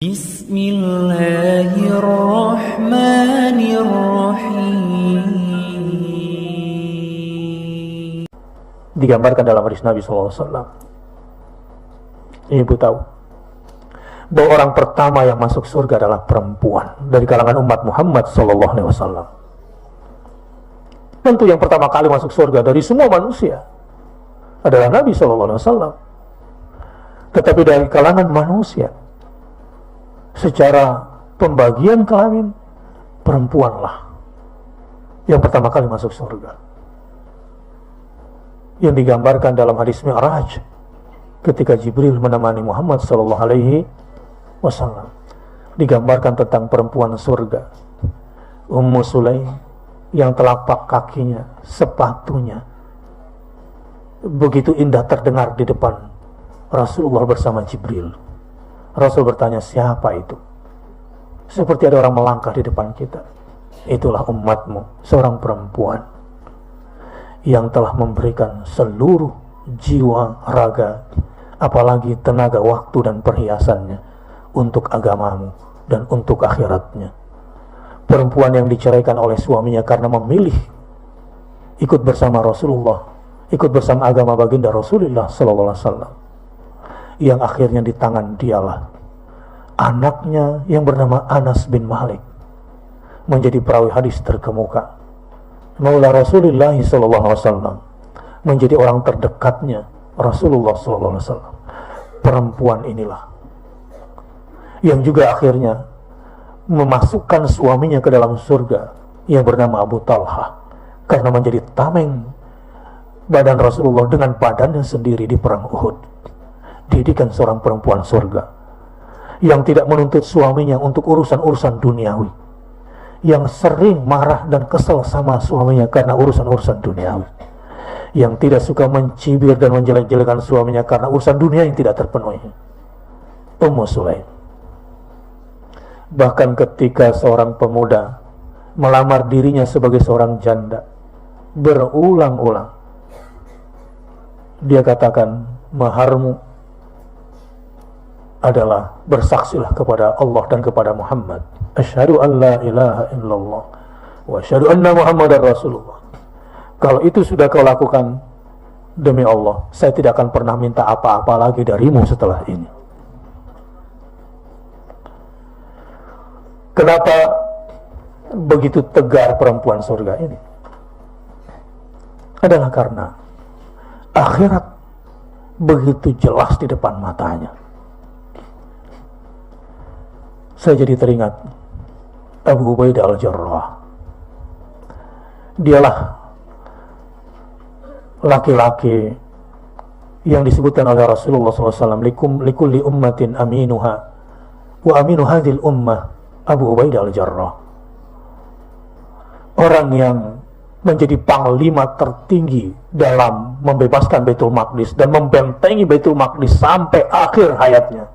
Bismillahirrahmanirrahim. Digambarkan dalam hadis Nabi SAW. Ibu tahu bahwa orang pertama yang masuk surga adalah perempuan dari kalangan umat Muhammad SAW. Tentu yang pertama kali masuk surga dari semua manusia adalah Nabi SAW. Tetapi dari kalangan manusia, secara pembagian kelamin, perempuanlah yang pertama kali masuk surga. Yang digambarkan dalam hadis Mi'raj ketika Jibril menemani Muhammad SAW, digambarkan tentang perempuan surga, Ummu Sulaim, yang telapak kakinya, sepatunya begitu indah terdengar di depan Rasulullah bersama Jibril. Rasul bertanya, siapa itu? Seperti ada orang melangkah di depan kita. Itulah umatmu, seorang perempuan yang telah memberikan seluruh jiwa, raga, apalagi tenaga, waktu dan perhiasannya untuk agamamu dan untuk akhiratnya. Perempuan yang diceraikan oleh suaminya karena memilih ikut bersama Rasulullah, ikut bersama agama baginda Rasulullah SAW, yang akhirnya di tangan dialah anaknya yang bernama Anas bin Malik menjadi perawi hadis terkemuka, Maula Rasulullah SAW, menjadi orang terdekatnya Rasulullah SAW. Perempuan inilah yang juga akhirnya memasukkan suaminya ke dalam surga, yang bernama Abu Talha, karena menjadi tameng badan Rasulullah dengan badannya sendiri di perang Uhud. Didikan seorang perempuan surga yang tidak menuntut suaminya untuk urusan-urusan duniawi, yang sering marah dan kesal sama suaminya karena urusan-urusan duniawi, yang tidak suka mencibir dan menjelek-jelekan suaminya karena urusan dunia yang tidak terpenuhi. Ummu Sulaim. Bahkan ketika seorang pemuda melamar dirinya sebagai seorang janda, berulang-ulang dia katakan, maharmu adalah bersaksilah kepada Allah dan kepada Muhammad. Asyhadu an la ilaha illallah wa asyhadu anna Muhammadar Rasulullah. Kalau itu sudah kau lakukan, demi Allah, saya tidak akan pernah minta apa-apa lagi darimu setelah ini. Kenapa begitu tegar perempuan surga ini? Adalah karena akhirat begitu jelas di depan matanya. Saya jadi teringat Abu Ubaidah al-Jarrah. Dialah laki-laki yang disebutkan oleh Rasulullah SAW, likulli ummatin aminuha wa aminu hadhil ummah Abu Ubaidah al-Jarrah. Orang yang menjadi panglima tertinggi dalam membebaskan Baitul Maqdis dan membentengi Baitul Maqdis sampai akhir hayatnya.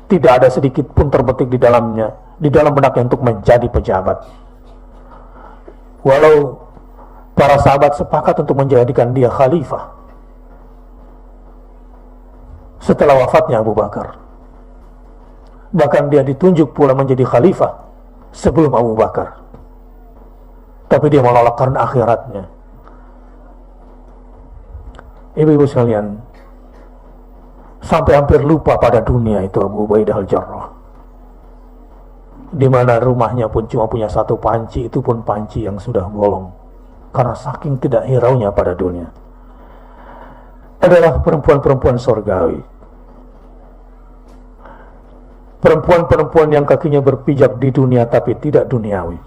Tidak ada sedikit pun terbetik di dalamnya, di dalam benaknya untuk menjadi pejabat. Walau para sahabat sepakat untuk menjadikan dia khalifah setelah wafatnya Abu Bakar. Bahkan dia ditunjuk pula menjadi khalifah sebelum Abu Bakar. Tapi dia menolak karena akhiratnya. Ibu-ibu sekalian, sampai hampir lupa pada dunia itu Abu Ubaidah al-Jarrah, di mana rumahnya pun cuma punya satu panci, itu pun panci yang sudah bolong karena saking tidak hiraunya pada dunia. Adalah perempuan-perempuan surgawi, perempuan-perempuan yang kakinya berpijak di dunia tapi tidak duniawi,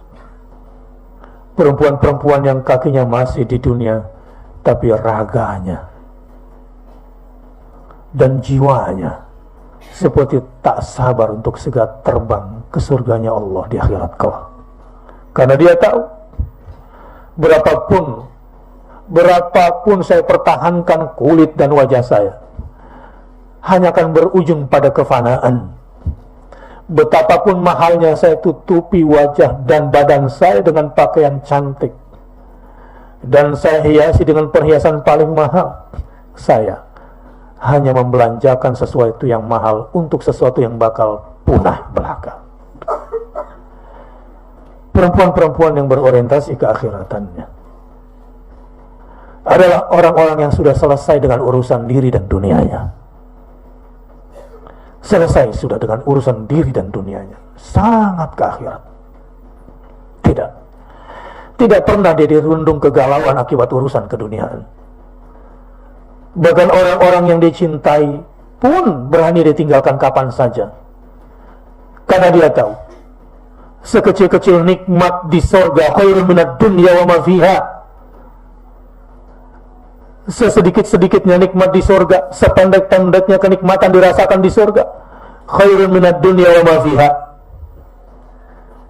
perempuan-perempuan yang kakinya masih di dunia tapi raganya dan jiwanya seperti tak sabar untuk segera terbang ke surganya Allah di akhirat kelak. Karena dia tahu berapapun saya pertahankan kulit dan wajah saya, hanya akan berujung pada kefanaan. Betapapun mahalnya saya tutupi wajah dan badan saya dengan pakaian cantik, dan saya hiasi dengan perhiasan paling mahal, saya hanya membelanjakan sesuatu yang mahal untuk sesuatu yang bakal punah belaka. Perempuan-perempuan yang berorientasi ke akhiratannya adalah orang-orang yang sudah selesai dengan urusan diri dan dunianya. Selesai sudah dengan urusan diri dan dunianya, sangat ke akhirat. Tidak pernah dia dirundung kegalauan akibat urusan keduniaan. Bahkan orang-orang yang dicintai pun berani ditinggalkan kapan saja, karena dia tahu sekecil-kecil nikmat di sorga khairun minad dunya wa ma fiha. Sesedikit-sedikitnya nikmat di sorga, sependek-pendeknya kenikmatan dirasakan di sorga, khairun minad dunya wa ma fiha,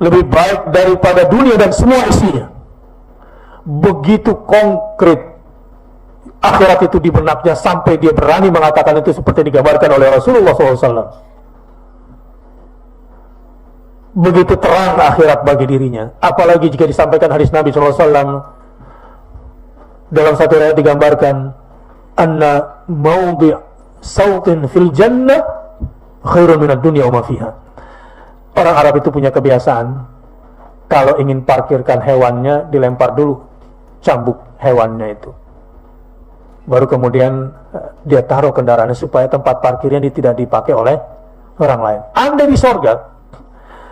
lebih baik daripada dunia dan semua isinya. Begitu konkret akhirat itu di benaknya sampai dia berani mengatakan itu seperti digambarkan oleh Rasulullah SAW. Begitu terang akhirat bagi dirinya, apalagi jika disampaikan hadis Nabi SAW. Dalam satu ayat digambarkan, anna maudhi' sautin fil jannah khairun minad dunya wa ma fiha. Orang Arab itu punya kebiasaan, kalau ingin parkirkan hewannya, dilempar dulu cambuk hewannya itu, baru kemudian dia taruh kendaraannya supaya tempat parkirnya tidak dipakai oleh orang lain. Anda di sorga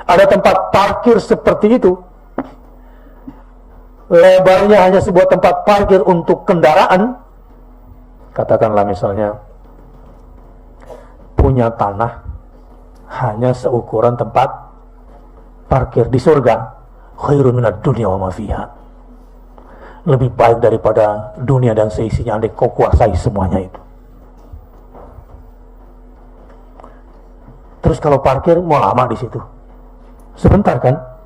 ada tempat parkir seperti itu, lebarnya hanya sebuah tempat parkir untuk kendaraan, katakanlah misalnya punya tanah hanya seukuran tempat parkir di surga, khairun minad dunya wa ma fiha, lebih baik daripada dunia dan seisinya andai kau kuasai semuanya itu. Terus kalau parkir mau lama di situ, sebentar kan?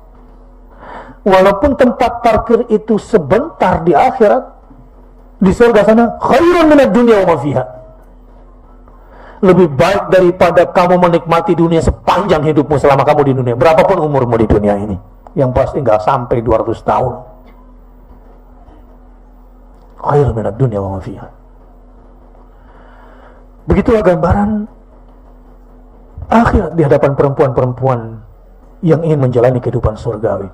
Walaupun tempat parkir itu sebentar di akhirat, di surga sana khairun minad dunya wa ma fiha, lebih baik daripada kamu menikmati dunia sepanjang hidupmu selama kamu di dunia, berapapun umurmu di dunia ini, yang pasti nggak sampai 200 tahun. Khairun minad dunya wa ma fiha. Begitulah gambaran akhirat di hadapan perempuan-perempuan yang ingin menjalani kehidupan surgawi.